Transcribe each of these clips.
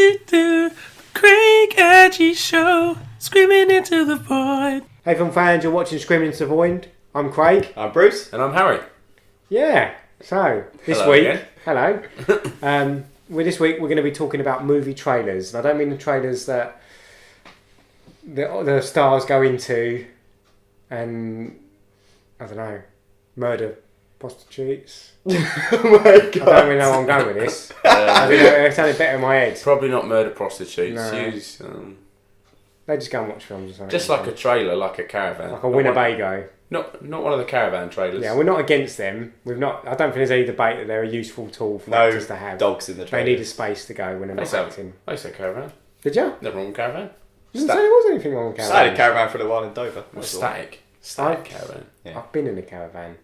Do. Craig Edgy Show, screaming into the void. Hey film fans, you're watching Screaming into the Void. I'm Craig. I'm Bruce. And I'm Harry. Yeah, so this Hello week, again. hello. This week we're going to be talking about movie trailers. And I don't mean the trailers that the stars go into and, I don't know, murder prostitutes. Oh my God. I don't really know where I'm going with this. I think it sounded better in my head. Probably not murder prostitutes. No. Use, They just go and watch films or something. just like a trailer, like a caravan. Like a Winnebago. Not one of the caravan trailers. Yeah, we're not against them. I don't think there's any debate that they're a useful tool for actors to have. Dogs in the They trailer. need a space to go when they're not acting. I said caravan. Did you? Never wrong with caravan. Didn't say there was anything wrong with I had a caravans. caravan for a while in Dover. Or static. Static caravan. Yeah. I've been in a caravan.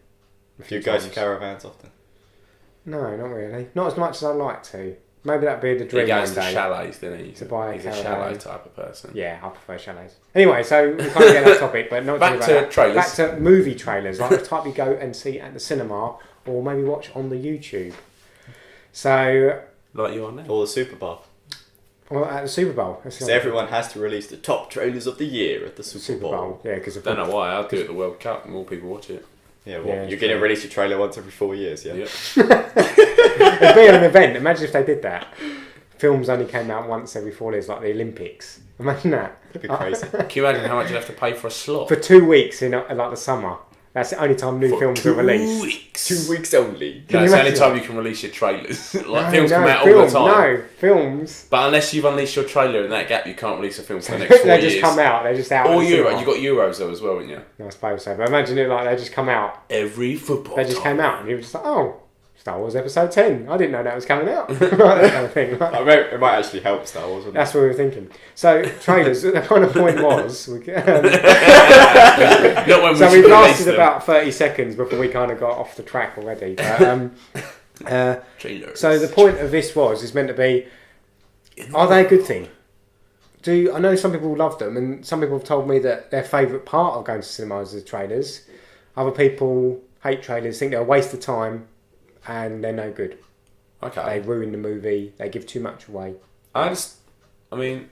Do you go to caravans often? No, not really. Not as much as I'd like to. Maybe that'd be the dream He goes one to day. chalets, doesn't he? To buy a He's a caravan. chalet type of person. Yeah, I prefer chalets. Anyway, so we can't get that topic, but not Back talking to about that. trailers. Back to movie trailers, like the type you go and see at the cinema, or maybe watch on the YouTube. So, Like you are now. Or the Super Bowl. well, at the Super Bowl. So everyone has to release the top trailers of the year at the Super Bowl. Yeah, because Don't know why. I'll do it at the World Cup. More people watch it. Yeah, well, Yeah, you're it's going to true. release your trailer once every 4 years, yeah? Yep. It'd be an event. Imagine if they did that. Films only came out once every 4 years, like the Olympics. Imagine that. It'd be crazy. Can you imagine how much you have to pay for a slot? For 2 weeks in like the summer. That's the only time new films are released. 2 weeks. 2 weeks only. Can That's you the only imagine? time you can release your trailers. Like No, films come out film, all the time. No, films. But unless you've unleashed your trailer in that gap, you can't release a film for the next 4 They years. just come out. They're just out. Or at the Euro. cinema. You got Euros though as well, haven't you? I suppose so. But imagine it like they just come out. Every football. They just came out, and you were just like, oh, Star Wars Episode 10. I didn't know that was coming out. That kind of thing. It might actually help Star Wars, wouldn't That's what we were thinking. So trailers. The kind of point was. Not when we So should we release lasted them. about 30 seconds before we kind of got off the track already. But, Trailers. so the point of this is meant to be, are they a good thing? I know some people love them, and some people have told me that their favourite part of going to cinemas is the trailers. Other people hate trailers, think they're a waste of time, and they're no good. They Okay. ruin the movie. They give too much away. I'm just going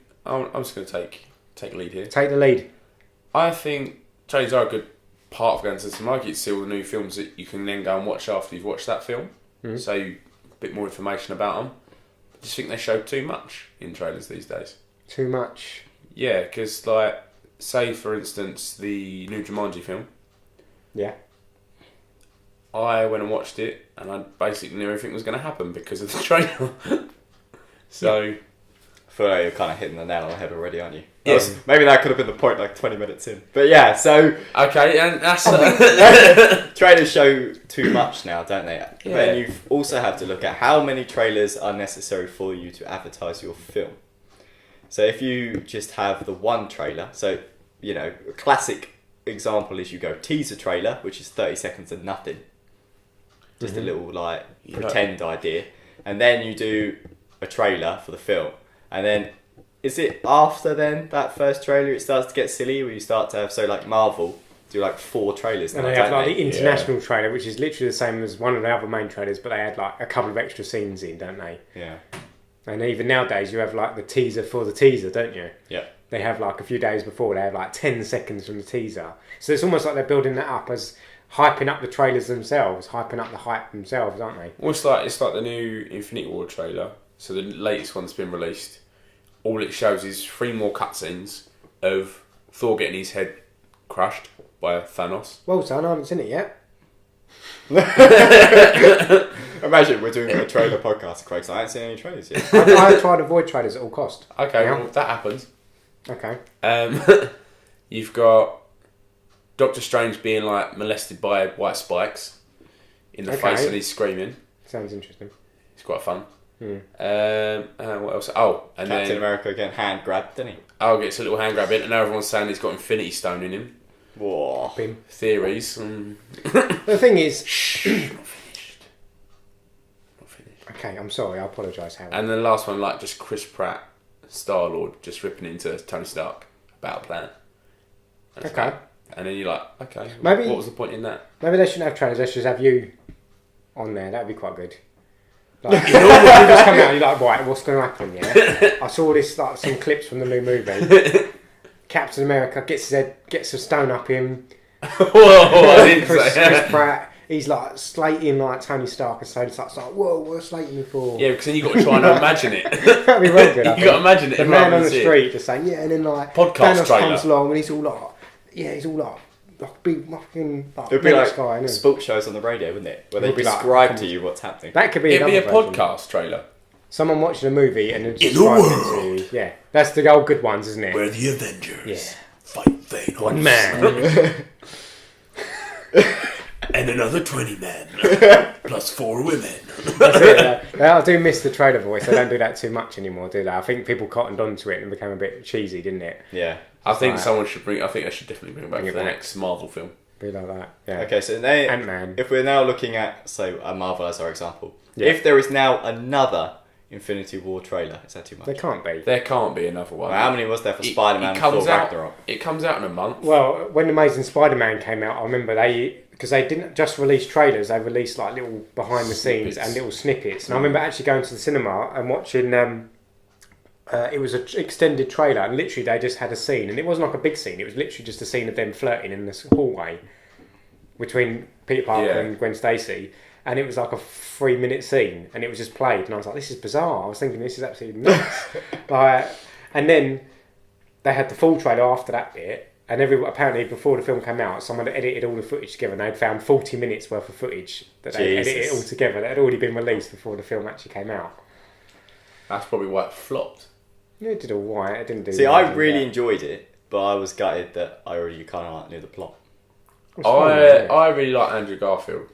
to take lead here. Take the lead. I think trailers are a good part of going to the cinema. You get to see all the new films that you can then go and watch after you've watched that film. Mhm. So a bit more information about them. I just think they show too much in trailers these days. Too much. Yeah, because like, say for instance the new Jumanji film. Yeah. I went and watched it, and I basically knew everything was going to happen because of the trailer. So, I feel like you're kind of hitting the nail on the head already, aren't you? Yes. Maybe that could have been the point like 20 minutes in. But yeah, so okay, and that's trailers show too much now, don't they? Yeah. But then you also have to look at how many trailers are necessary for you to advertise your film. So if you just have the one trailer, so, you know, a classic example is you go teaser trailer, which is 30 seconds of nothing. Just a little, like, You know- pretend idea. And then you do a trailer for the film. And then, is it after then, that first trailer, it starts to get silly, where you start to have, so like Marvel, do like 4 trailers now, And they have don't like they? the international trailer, which is literally the same as one of the other main trailers, but they add like a couple of extra scenes in, don't they? Yeah. And even nowadays, you have like the teaser for the teaser, don't you? Yeah. They have like a few days before, they have like 10 seconds from the teaser. So it's almost like they're building that up as hyping up the trailers themselves, hyping up the hype themselves, aren't they? well, it's like the new Infinity War trailer. So the latest one's been released. All it shows is 3 more cutscenes of Thor getting his head crushed by Thanos. Well done, I haven't seen it yet. Imagine we're doing a trailer podcast, Craig, so I haven't seen any trailers yet. I try to avoid trailers at all cost. Okay, Yeah. well that happens. Okay. You've got Doctor Strange being like molested by white spikes in the Okay. face, and he's screaming. Sounds interesting. It's quite fun. Hmm. What else? Oh, and Captain then America again, hand grabbed, didn't he? gets a little hand grab in, and now everyone's saying he's got Infinity Stone in him. Whoa. Bim. Theories. The thing is... Not finished. Okay, I'm sorry, I apologise, Harry. And then the last one, like just Chris Pratt, Star-Lord, just ripping into Tony Stark about a plan. That's Okay. that. And then you're like, okay, Maybe- what was the point in that? Maybe they shouldn't have trailers, they should have you on there, that would be quite good. Like, you just come out and you're like, right, what's going to happen? Yeah, I saw this like some clips from the new movie. Captain America gets a stone up him. Whoa, I didn't Chris say that. Pratt. He's like slating like Tony Stark, and Tony Stark's like, whoa, what are slating me for? Yeah, because then you got to try and imagine it. That'd be real good. You got to imagine it. The man on the street just saying, yeah, and then like Podcast Thanos trailer. comes along and he's all like big fucking like, It would be like guy, innit? sports shows on the radio, wouldn't it? Where they Would be like- describe to you what's happening. That could be It'd be a another version. podcast trailer. Someone watching a movie and then In just a world. yeah, that's the old good ones, isn't it? Where the Avengers Yeah. fight Thanos. One man. And another 20 men. Plus 4 women. That's it. I do miss the trailer voice. They don't do that too much anymore, do they? I think people cottoned onto it and became a bit cheesy, didn't it? Yeah. I think like- someone should bring. I think they should definitely bring it back Bring for it the back. next Marvel film. Be like that. Yeah. Okay, so now, Ant-Man. if we're now looking at, say, a Marvel as our example, Yeah. if there is now another Infinity War trailer, is that too much? They can't be. There can't be another one. Well, how many was there for It- Spider-Man it and Thor comes out. Ragnarok? It comes out in a month. Well, when Amazing Spider-Man came out, I remember because they didn't just release trailers, they released like little behind the scenes Snippets. and little snippets. And I remember actually going to the cinema and watching. It was an extended trailer, and literally they just had a scene, and it wasn't like a big scene. It was literally just a scene of them flirting in this hallway between Peter Parker Yeah. and Gwen Stacy. And it was like a 3-minute scene, and it was just played, and I was like, "This is bizarre." I was thinking, "This is absolutely nuts." And then they had the full trailer after that bit, and apparently before the film came out, someone had edited all the footage together, and they'd found 40 minutes worth of footage that they edited Jesus. all together that had already been released before the film actually came out. That's probably why it flopped. Yeah, it did all right. It didn't do. See, I anything, really but enjoyed it, but I was gutted that I already kind of like knew the plot. it was fine, wasn't it? I really like Andrew Garfield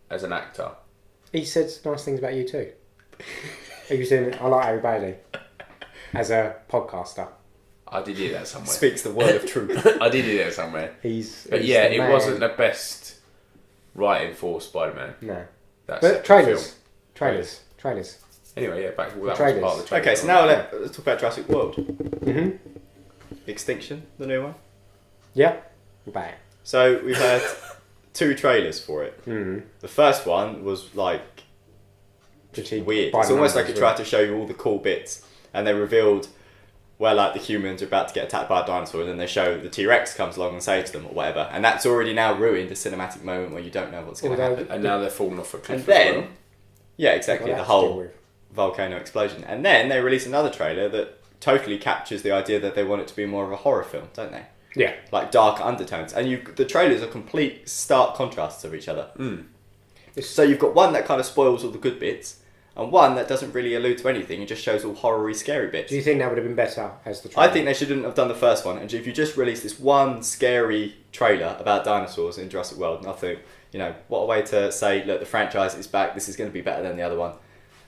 as an actor. He said nice things about you too. He was in. I like Harry Bailey as a podcaster. I did hear that somewhere. Speaks the word of truth. I did hear that somewhere. But But yeah, it wasn't the best writing for Spider-Man. No, That but second film. trailers. Anyway, yeah, back to all that Trailers. was part of the trailer. Okay, so now let's talk about Jurassic World. Mhm. Extinction, the new one. Yeah, back. So we've had 2 trailers for it. Mm. The first one was like weird. It's almost like it tried to show you all the cool bits, and they revealed where like the humans are about to get attacked by a dinosaur, and then they show the T-Rex comes along and saves them or whatever, and that's already now ruined a cinematic moment where you don't know what's going to happen. And now they're falling off a cliff. And as then, well. yeah, exactly, the whole volcano explosion, and then they release another trailer that totally captures the idea that they want it to be more of a horror film, don't they? Yeah. Like dark undertones, and the trailers are complete stark contrasts of each other. So you've got one that kind of spoils all the good bits, and one that doesn't really allude to anything and just shows all horror-y, scary bits. Do you think that would have been better as the trailer? I think they shouldn't have done the first one, and if you just released this one scary trailer about dinosaurs in Jurassic World, and I think, what a way to say, look, the franchise is back, this is going to be better than the other one,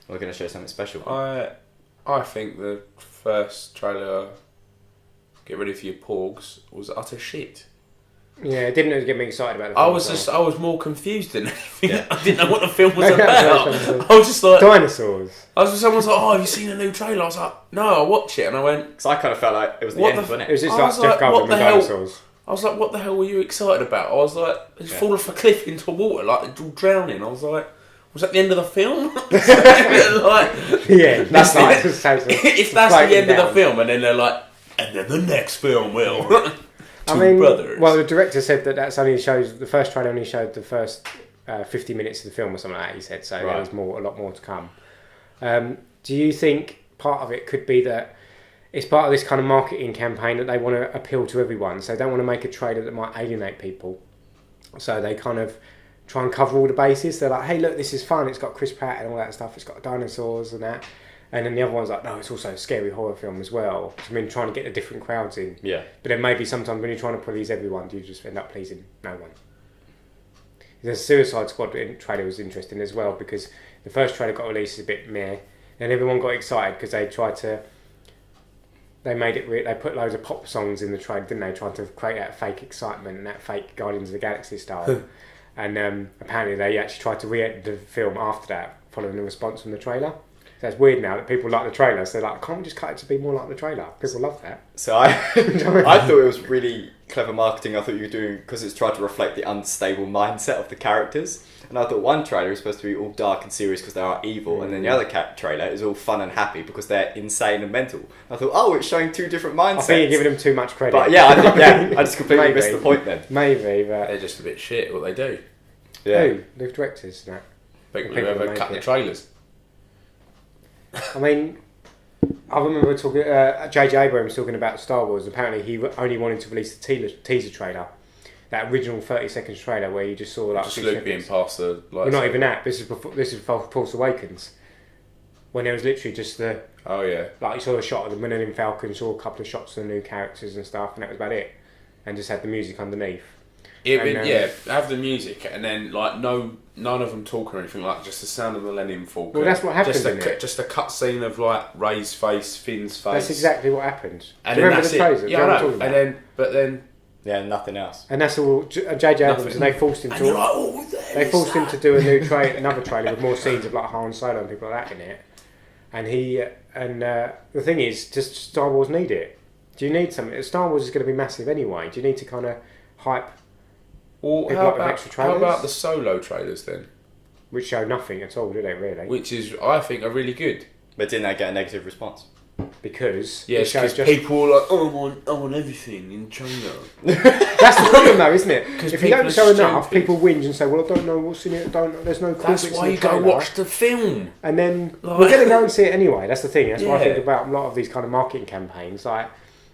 we're going to show something special. I think the first trailer, Get Ready for Your Porgs, was utter shit. Yeah, it didn't get me excited about the I film. I was more confused than anything. Yeah. I didn't know what the film was Yeah, about. that's what I was just like, Dinosaurs. someone's like, oh, have you seen a new trailer? I was like, no, I watched it, and I went, Because I kind of felt like it was the What end, the wasn't It was it? just I like was Jeff like, Goldblum what and the hell? dinosaurs. I was like, what the hell were you excited about? I was like, it's Yeah. fall off a cliff into water, like all drowning. I was like, was that the end of the film? like, Yeah, that's like if that's the end of the film, and then they're like, And then the next film will. Two brothers. Well, the director said that's only shows the first trailer only showed the first 50 minutes of the film or something like that. He said so. Right. There was a lot more to come. Do you think part of it could be that it's part of this kind of marketing campaign that they want to appeal to everyone? So they don't want to make a trailer that might alienate people. So they kind of try and cover all the bases. They're like, hey, look, this is fun. It's got Chris Pratt and all that stuff. It's got dinosaurs and that. And then the other one's like, no, it's also a scary horror film as well. I mean, trying to get the different crowds in. Yeah. But then maybe sometimes when you're trying to please everyone, you just end up pleasing no one. The Suicide Squad trailer was interesting as well because the first trailer got released a bit meh, and everyone got excited because they tried to. They made it. They put loads of pop songs in the trailer, didn't they? Trying to create that fake excitement and that fake Guardians of the Galaxy style. And apparently they actually tried to re-edit the film after that, following the response from the trailer. So it's weird now that people like the trailer. So they're like, can't we just cut it to be more like the trailer? People love that. So I thought it was really clever marketing. I thought you were doing, because it's tried to reflect the unstable mindset of the characters. And I thought one trailer is supposed to be all dark and serious because they are evil, and then the other trailer is all fun and happy because they're insane and mental. I thought, oh, it's showing two different mindsets. I think you're giving them too much credit. But I just completely missed the point then. Maybe, but They're just a bit shit at what they do. Yeah. who? The directors and that. People People who ever make cut the it. trailers. I mean, I remember talking J.J. Abrams talking about Star Wars. Apparently, he only wanted to release the teaser trailer, that original 30 seconds trailer where you just saw like Just few Luke being seconds. past the Well, not even that. This is Force Awakens, when there was literally just the Oh yeah. like you saw a shot of the Millennium Falcon, saw a couple of shots of the new characters and stuff, and that was about it. And just had the music underneath. Have the music and then like none of them talk or anything, like just the sound of the Millennium Falcon. Well, that's what happens, Just isn't it? just a cut scene of like Ray's face, Finn's face. That's exactly what happened. And Do you then remember that's the it. trailer? Do you Yeah, know I what I'm know. talking And about? then Yeah, nothing else. And that's all J.J. Abrams, and they forced him And you're to. like, oh, there They is forced him that. to do another trailer with more scenes of like Han Solo and people like that in it. And the thing is, does Star Wars need it? Do you need something? Star Wars is going to be massive anyway. Do you need to kind of hype, well, People how like with about, extra how trailers? about the solo trailers then? which show nothing at all, do they really? Which is, I think, are really good. But didn't they get a negative response? Because Yeah, it shows because just people are like, oh, I want everything in China. that's the problem though, isn't it? If you people don't are show enough, stupid. people whinge and say, "Well, I don't know what's in it. There's no cool That's bits why in you the go trailer." watch the film. And then Like- we're going to go and see it anyway. That's the thing. That's what I think Yeah. about a lot of these kind of marketing campaigns. Like,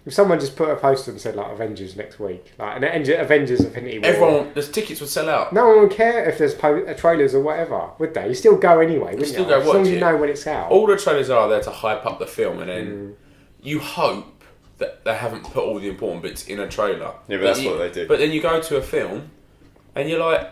if someone just put a poster and said like Avengers next week, like an Avengers Infinity War, Everyone, the tickets would sell out. no one would care if there's trailers or whatever, would they? You still go anyway, wouldn't still you? go As long watch as you it. know when it's out. All the trailers are there to hype up the film, and then you hope that they haven't put all the important bits in a trailer. Yeah, but that's what they do. But then you go to a film, and you're like,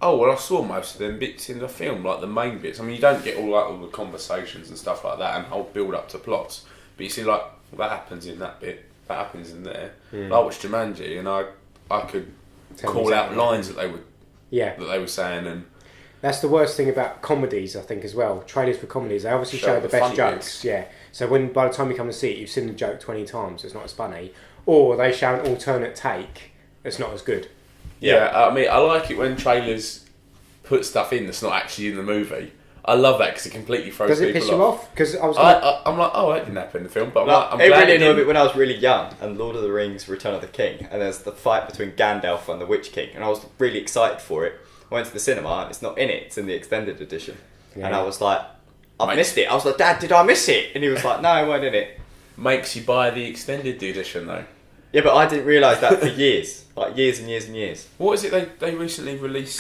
oh well, I saw most of them bits in the film, like the main bits. I mean, you don't get all the conversations and stuff like that, and whole build up to plots. But you see, like that happens in that bit, that happens in there. I watched Jumanji, and I could Tell me call out something. lines that Yeah, they were saying, and that's the worst thing about comedies, I think, as well. Trailers for comedies, they obviously Show show the the best funny jokes. bits. Yeah. So when by the time you come to see it, you've seen the joke 20 times. So it's not as funny, or they show an alternate take that's not as good. yeah. I mean, I like it when trailers put stuff in that's not actually in the movie. I love that because it completely throws Does it people piss you off? Because I was. I'm like, oh, that didn't happen in the film, but I'm, like, I'm it glad really it annoyed me didn't. when I was really young and Lord of the Rings Return of the King, and there's the fight between Gandalf and the Witch King, and I was really excited for it. I went to the cinema and it's not in it, it's in the extended edition. Yeah. And I was like, I've Mate. missed it. I was like, Dad, did I miss it? And he was like, no, it weren't in it. Makes you buy the extended edition though. Yeah, but I didn't realise that for years. Like years and years and years. What is it they recently released?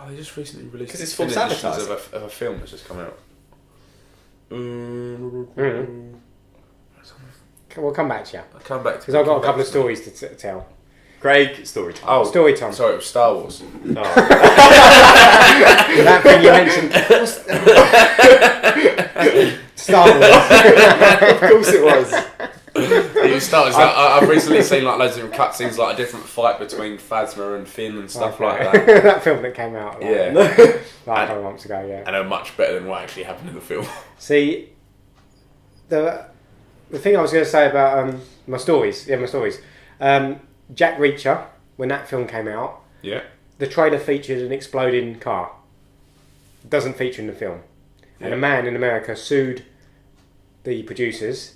They just recently released 'Cause it's full extended editions advertising. of a film that's just come out. We'll come back to you I'll come back to because I've got a come couple back of to me. stories to tell. Craig, story time. Oh, Story time. Sorry, it was Star Wars. That thing you mentioned. Star Wars. Of course it was. It was Star Wars. I've recently seen like loads of different cutscenes, like a different fight between Phasma and Finn and stuff like that. That film that came out like, Yeah, like a couple of months ago, yeah. and are much better than what actually happened in the film. See, the thing I was going to say about my stories, Jack Reacher, when that film came out, Yeah. the trailer featured an exploding car. It doesn't feature in the film. And Yeah. a man in America sued the producers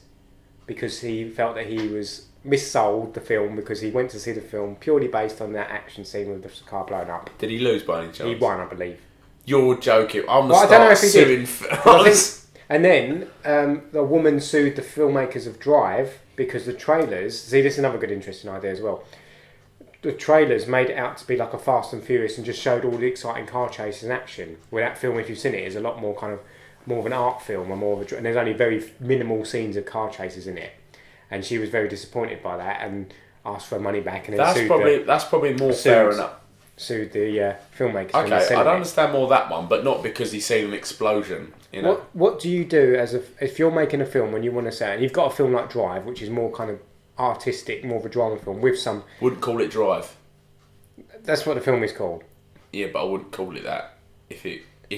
because he felt that he was missold the film because he went to see the film purely based on that action scene with the car blowing up. Did he lose by any chance? He won, I believe. You're joking. I'm Well, I gonna don't know start if he did. suing I think- films. And then the woman sued the filmmakers of Drive because the trailers. See, this is another good, interesting idea as well. The trailers made it out to be like a Fast and Furious and just showed all the exciting car chases and action. Where that film, if you've seen it, is a lot more kind of more of an art film and more of a. And there's only very minimal scenes of car chases in it. And she was very disappointed by that and asked for her money back. And then That's probably more fair enough. sued the filmmakers. for Okay, not selling I'd it. understand more that one, but not because he's seen an explosion. You know, What do you do if you're making a film when you want to say, and you've got a film like Drive, which is more kind of artistic, more of a drama film with some. wouldn't call it Drive. That's what the film is called. Yeah, but I wouldn't call it that if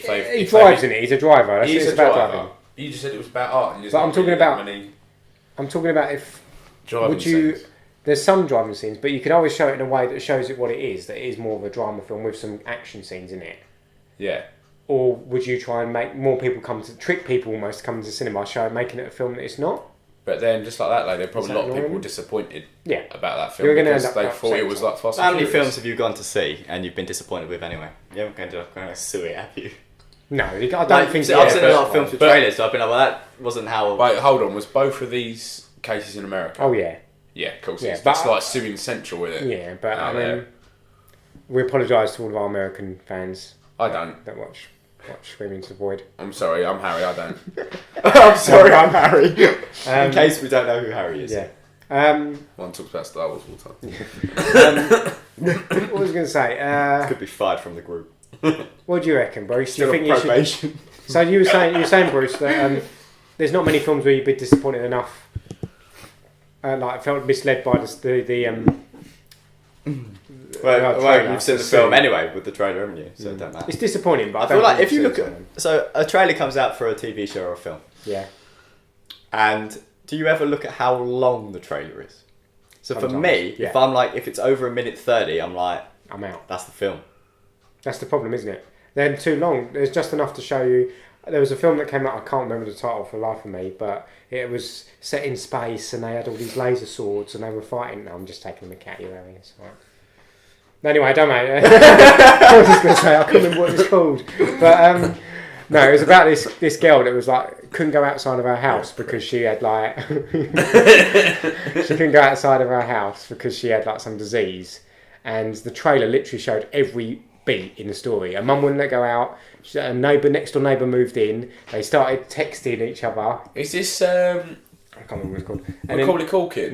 if he drives in it. He's a driver. He's It's a about driver. driving. You just said it was about art. And But I'm talking about. many I'm talking about if driving would you. scenes. There's some driving scenes, but you can always show it in a way that shows it what it is. That it is more of a drama film with some action scenes in it. Yeah. Or would you try and make more people trick people almost to come to cinema, making it a film that it's not? But then, just like that, there are probably a lot of people annoying? disappointed Yeah. about that film You're gonna because end up they upset thought it was like Fast How and many Furious. films have you gone to see and you've been disappointed with anyway? You haven't ended up going to sue it, have you? No, I don't Like, think. I've seen a lot of but- films with but- trailers, so I've been like, well, that wasn't how. Wait, hold on. Was both of these cases in America? Oh yeah, Yeah, of course. Yeah, That's but- like suing Central with it. yeah, but Oh, I mean, yeah. we apologise to all of our American fans I don't. that watch Screaming to the Void. I'm sorry. I'm Harry. I don't. I'm sorry, I'm Harry. Um, In case we don't know who Harry is. Yeah. One talks about Star Wars all the time. What was I going to say? Could be fired from the group. What do you reckon, Bruce? Still do you think on probation. you should? So you were saying, Bruce, that there's not many films where you'd be disappointed enough. Like I felt misled by Well, you've seen the film soon. anyway with the trailer, haven't you? So it don't matter. It's disappointing, but I I feel don't like think if you it's look at... So a trailer comes out for a TV show or a film. yeah, And do you ever look at how long the trailer is? So for Sometimes, me, yeah. if I'm like, if it's over 1:30, I'm like, I'm out. that's the film. That's the problem, isn't it? They're too long. There's just enough to show you. There was a film that came out. I can't remember the title for the life of me, but it was set in space, and they had all these laser swords, and they were fighting. No, I'm just taking the cat. You're having it's all right. Anyway, don't matter. I was just going to say I couldn't remember what it was called, but no, it was about this girl that was like couldn't go outside of her house because she had like she couldn't go outside of her house because she had like some disease, and the trailer literally showed every beat in the story. Her mum wouldn't let go out. A next door neighbour moved in. They started texting each other. Is this I can't remember what it's called. And then- Macaulay Culkin?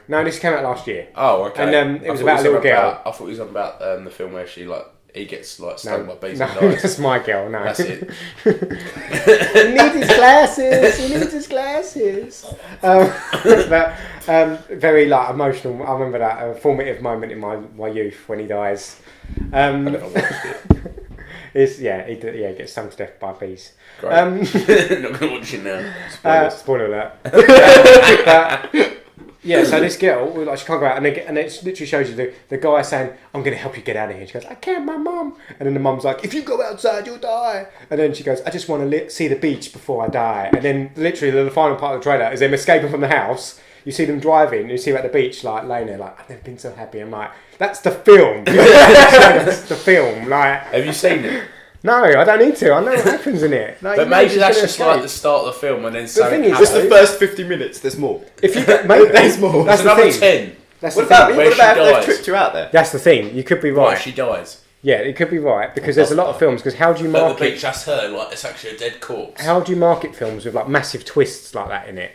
No. This came out last year. Oh, okay. And, it I was thought about a little on girl. I thought it was on about the film where he gets like stung by bees No, and dies. that's my girl. No, That's it. He needs his glasses. He needs his glasses. But very like emotional. I remember that a formative moment in my youth when he dies. I never watched it. He gets stung to death by bees. Great. Not gonna watch it now. Spoiler alert. But, yeah, so this girl, like, she can't go out, and it literally shows you the guy saying, "I'm going to help you get out of here." She goes, "I can't, my mum." And then the mum's like, "If you go outside, you'll die." And then she goes, "I just want to see the beach before I die." And then literally the final part of the trailer is them escaping from the house. You see them driving, you see them at the beach, like laying there, like, "I've never been so happy." I'm like, that's the film. That's the film. Like, Have you seen it? no, I don't need to. I know what happens in it. Like, But you know maybe she's that's gonna just like escape. the start of the film and then thing something is, Just happens. the first 50 minutes, there's more. If you maybe There's more. That's There's the another thing. 10. That's What the about, thing. Where what she about if they've dies. tricked you out there? That's the thing. You could be Right, right. she dies. Yeah, it could be right because there's a lot of films. Because how do you At the market? beach, that's her. Like, it's actually a dead corpse. How do you market films with like massive twists like that in it?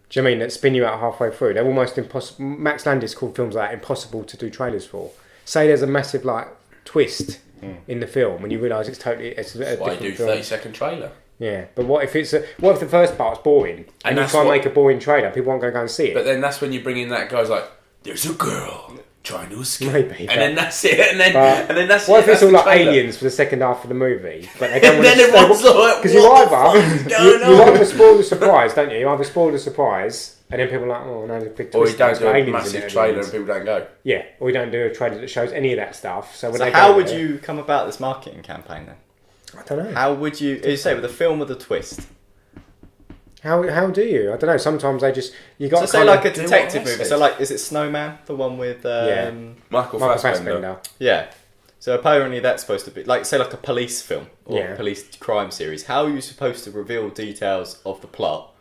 Do you know what I mean that spin you out halfway through? They're almost impossible. Max Landis called films like that impossible to do trailers for. Say there's a massive like twist in the film when you realise it's a Why you different do film. 30-second trailer? Yeah, but what if the first part's boring and you that's try and what- make a boring trailer? People aren't going to go and see it. But then that's when you bring in that guy's like, there's a girl trying to escape. Maybe, and then that's it. And then that's what it. if it's That's all the like trailer. aliens for the second half of the movie? But they don't And then everyone's like, because you what the either fuck is going you on? either spoil the surprise, don't you? You either spoil the surprise, and then people are like, "Oh no, there's a big twist." Or you don't there's do a aliens in massive it, trailer and aliens. people don't go. Yeah, or you don't do a trailer that shows any of that stuff. So when So they how go would there- you come about this marketing campaign then? I don't know. How would you, as you say, with a film with a twist? How do you? I don't know. Sometimes they just you got So to say kind like a of do what detective I movie. said. So like, is it Snowman? The one with... Michael Michael Fassbender. Fassbender. Yeah. So apparently that's supposed to be, like, say like a police film or Yeah. police crime series. How are you supposed to reveal details of the plot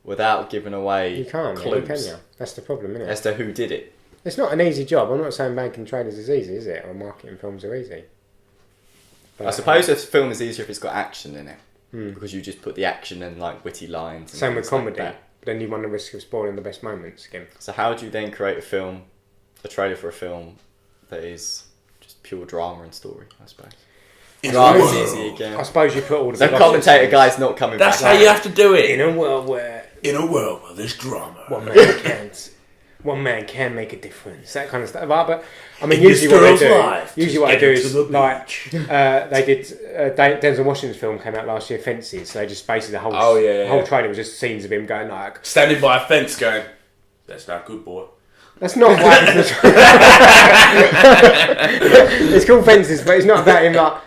without giving away You can't, clues can you? That's the problem, isn't it? as to who did it? It's not an easy job. I'm not saying banking trailers is easy, is it? Or marketing films are easy. But, I suppose a film is easier if it's got action in it. Because you just put the action and like witty lines. And same with things like comedy. that. Then you run the risk of spoiling the best moments again. So how do you then create a trailer for a film that is just pure drama and story, I suppose? Drama's easy again. I suppose you put all the The velocity commentator scenes. guy's not coming That's back. how you have to do it. In a world where In a world where there's drama. one man can't. one man can make a difference, that kind of stuff. But I mean, In this usually what girl's they do, life, usually just what they get do her to is the like beach. they did Denzel Washington's film came out last year, Fences. So they just basically the whole whole trailer was just scenes of him going like Standing by a fence going, that's not good, boy. That's not what it's called Fences, but it's not about him like.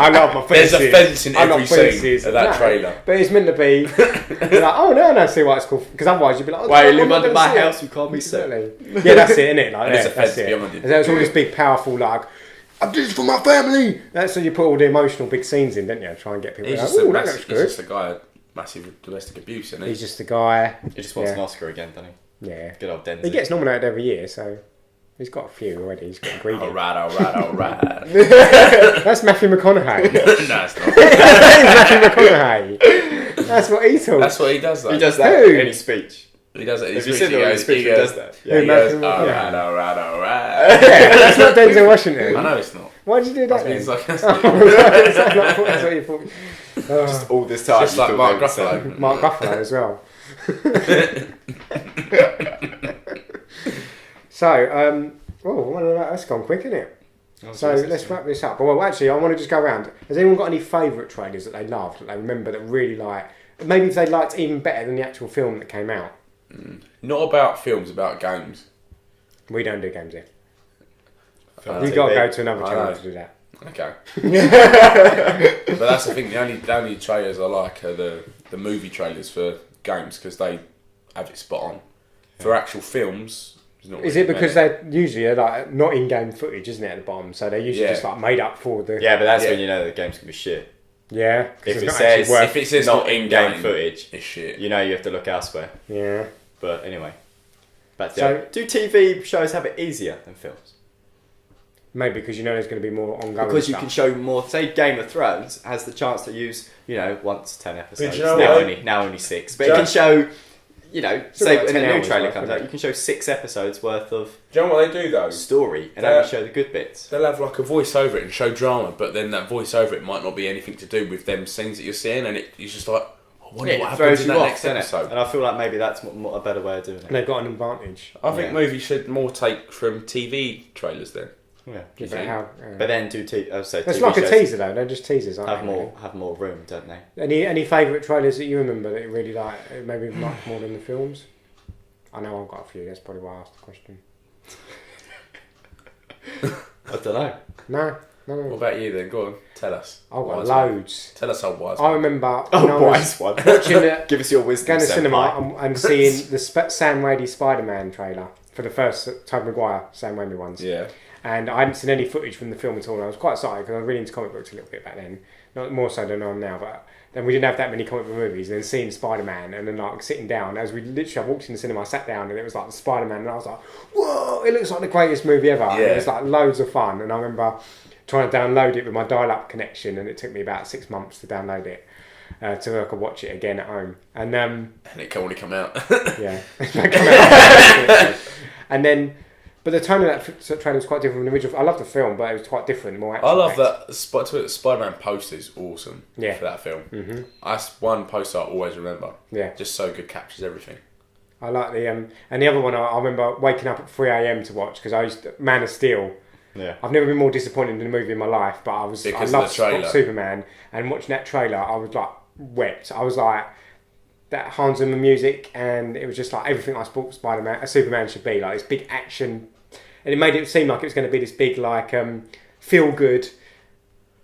I love my fences. There's a fence in every scene of that trailer. But it's meant to be like, oh no, no, see why it's called. Because otherwise you'd be like, oh, Why you I'm live not under gonna my see house? it. You can't be sick. Exactly. Yeah, that's it, innit? Like, There's yeah, a fence that's it. beyond it. And there's all this big, powerful, like, I'm doing this for my family. That's so you put all the emotional big scenes in, don't you? Try and get people. He's Like, just, oh, that looks he's good. just a guy, massive domestic abuse, isn't he? He's just a guy. He just wants an Oscar again, doesn't he? Yeah. Good old Denzel. He gets nominated every year, so he's got a few already. He's got greedy. Alright. That's Matthew McConaughey. No, it's not. That's Matthew McConaughey. That's what he talks. That's what he does, though. He does that Who? in his speech. He does it. Have you seen the speech where he does that? Yeah, he Matthew goes, McConaughey. alright. Yeah, that's not Denzel Washington. I know it's not. Why did you do that? It's Then? like, That's what you thought. Just all this time. just you like thought Mark they would say- Ruffalo. Mark Ruffalo as well. So, that's gone quick, isn't it? So let's wrap this up. Well, actually, I want to just go around. Has anyone got any favourite trailers that they loved, that they remember, that really like? Maybe if they liked even better than the actual film that came out. Not about films, about games. We don't do games here. Film We've TV. got to go to another I channel know. to do that. Okay. But that's the thing, the only trailers I like are the movie trailers for games, because they have it spot on. For actual films, there's not Is really it because many. they're usually like not in-game footage, isn't it, at the bottom? So they're usually Yeah. just like made up for the... Yeah, but that's Yeah. when you know the game's gonna be shit. Yeah. 'cause If it's it not says actually worth- if it says not not in-game in-game footage, it's shit. you know you have to look elsewhere. Yeah. But anyway, but So- do TV shows have it easier than films? Maybe because you know there's going to be more ongoing Because you stuff. can show more. Say Game of Thrones has the chance to use, once 10 episodes. you know now what? now only 6, but Do it you can show. Still Say got when 10 a new hours trailer worth, comes isn't out, it? you can show 6 episodes worth of Do you know what they do though? story and They're- only show the good bits. They'll have like a voice over it and show drama, but then that voice over it might not be anything to do with them scenes that you're seeing, and it's just like, I wonder what It happens throws in you that off, next doesn't it? episode. And I feel like maybe that's a better way of doing And it. they've got an advantage. I think Yeah. movies should more take from TV trailers then. Yeah. Yeah, you but think? how, But then say it's TV like a shows teaser though. They're just teasers, aren't have they? have more room, don't they? Any favourite trailers that you remember that you really like? Maybe much more than the films. I know I've got a few. That's probably why I asked the question. I don't know. No. What about you then? Go on, tell us. I've got Wise loads. one. Tell us, old wise I one. remember when I was wise one. watching it, Give us your wisdom. going to senpai. cinema and seeing the Sam Raimi Spider-Man trailer for the first Tobey Maguire Sam Raimi ones. Yeah. And I hadn't seen any footage from the film at all. And I was quite excited because I was really into comic books a little bit back then. Not more so than I am now, but then we didn't have that many comic book movies. And then seeing Spider-Man and then like sitting down, as we literally, I walked in the cinema, I sat down and it was like the Spider-Man and I was like, whoa, it looks like the greatest movie ever. And Yeah. it was like loads of fun. And I remember trying to download it with my dial-up connection and it took me about 6 months to download it. So I could watch it again at home. And And it can only come out. yeah. And then, but the tone of that trailer was quite different from the original. I love the film, but it was quite different, more action. I love that Spider-Man poster is awesome. Yeah. For that film. Mm-hmm. That's one poster I always remember. Yeah. Just so good, captures everything. I like the and the other one I remember waking up at 3 a.m. to watch because I used to, Man of Steel. Yeah. I've never been more disappointed in a movie in my life, but I Because loved of the trailer. Superman, and watching that trailer, I was like wept. I was like that Hans Zimmer music, and it was just like everything I thought Superman should be, like this big action, and it made it seem like it was going to be this big like feel good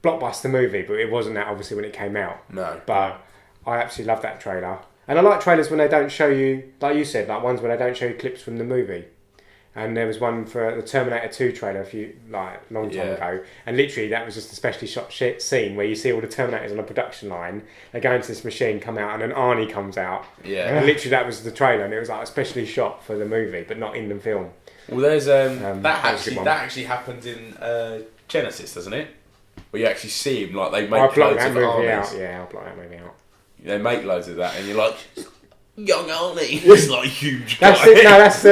blockbuster movie, but it wasn't that obviously when it came out. No. But I absolutely love that trailer. And I like trailers when they don't show you, like you said, like ones where they don't show you clips from the movie. And there was one for the Terminator 2 trailer long time ago. And literally that was just a specially shot scene where you see all the Terminators on a production line. They go into this machine, come out, and then Arnie comes out. Yeah. And literally that was the trailer. And it was like a specially shot for the movie, but not in the film. Well, there's that was a good that one. actually happens in Genesis, doesn't it? Where you actually see him, like they I make blocked loads that of movie armies. out. Yeah, I'll block that movie out. They make loads of that, and you're like, young Arnie. It's like a huge guy. That's it. No, that's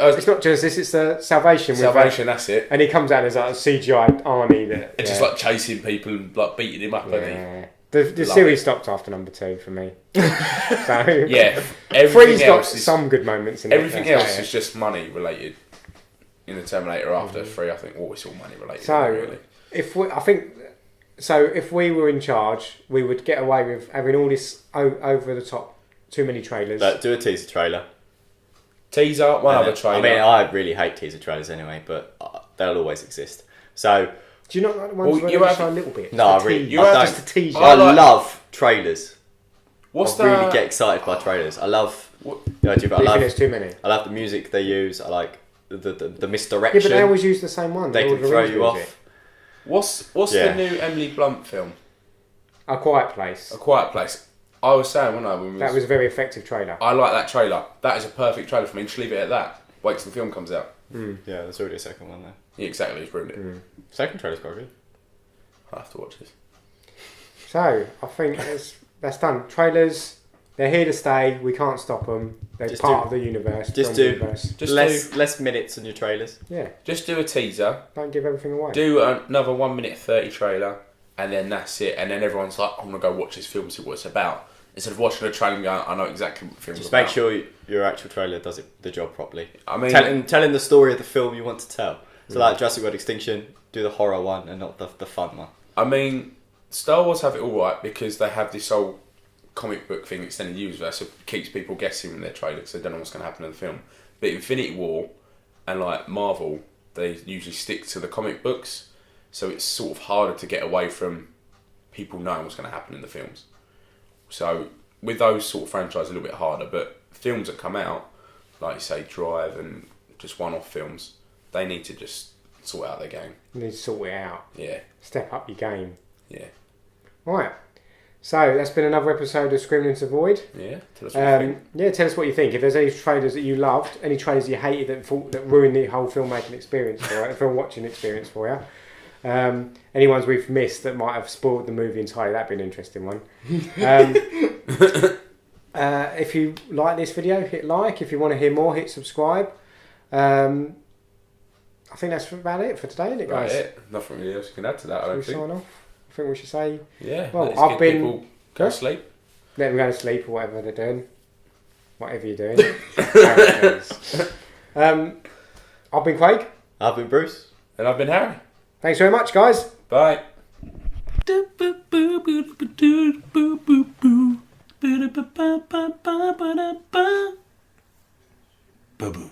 No, it's not Genesis. It's Salvation. Salvation, that's it. And he comes out as like a CGI Arnie that And just like chasing people and like beating him up, isn't he? The Love series it. stopped after number 2 for me. So Yeah, three's everything got else is some good moments in it. everything that's else about is it. just money related. In the Terminator after 3, I think it's all money related. So really. if we were in charge, we would get away with having all this over the top, too many trailers. Like, do a teaser trailer. Teaser, one And other then- trailer. I mean, I really hate teaser trailers anyway, but they'll always exist. So Do you not like the ones Well, where you they have- show a little bit? No, Just I a really- tease. you have Just to- a teaser. I like- love trailers. What's I really the- get excited by trailers. I love. What- You know, Do you think I there's too many? love the music they use. I like the Yeah, misdirection. but they always use the same one. They All can the throw Rings you music. off. What's Yeah. the new Emily Blunt film? A Quiet Place. A Quiet Place. I was saying, when we That was a very effective trailer. I like that trailer. That is a perfect trailer for me. Just leave it at that. Wait till the film comes out. Yeah, there's already a second one there. Yeah, exactly. It's ruined it. Second trailer's quite good. I have to watch this. So I think that's done. Trailers, they're here to stay. We can't stop them. They're Just part do- of the universe. just film do- universe. Just less minutes on your trailers. Yeah, Just do a teaser. don't give everything away. Do another 1 minute 30 trailer, and then that's it. And then everyone's like, I'm gonna go watch this film, see what it's about. Instead of watching a trailer and going, I know exactly what the film's Just about. make sure your actual trailer does the job properly. I mean, Telling the story of the film you want to tell. So like Jurassic World Extinction, do the horror one and not the fun one. I mean, Star Wars have it all right because they have this whole comic book thing, extended universe, so it keeps people guessing in their trailer because they don't know what's going to happen in the film. But Infinity War and like Marvel, they usually stick to the comic books, so it's sort of harder to get away from people knowing what's going to happen in the films. So with those sort of franchises, a little bit harder. But films that come out, like you say, Drive and just one-off films, they need to just sort out their game. You need to sort it out. Yeah, Step up your game. yeah, Right. So that's been another episode of Screaming into the Void. yeah. Tell us what you think. Yeah, tell us what you think. If there's any trailers that you loved, any trailers you hated that ruined the whole filmmaking experience for you, film watching experience for you. Any ones we've missed that might have spoiled the movie entirely, that'd be an interesting one. If you like this video, hit like. If you want to hear more, hit subscribe. I think that's about it for today, isn't it, Right, guys? yeah. Nothing really else you can add to that, I Should we don't think. sign off? I think we should say Yeah. Well, let's I've get been- people go Huh? to sleep. let them go to sleep or whatever they're doing. Whatever you're doing. I've been Craig. I've been Bruce. And I've been Harry. Thanks very much, guys. Bye. Ba-boom.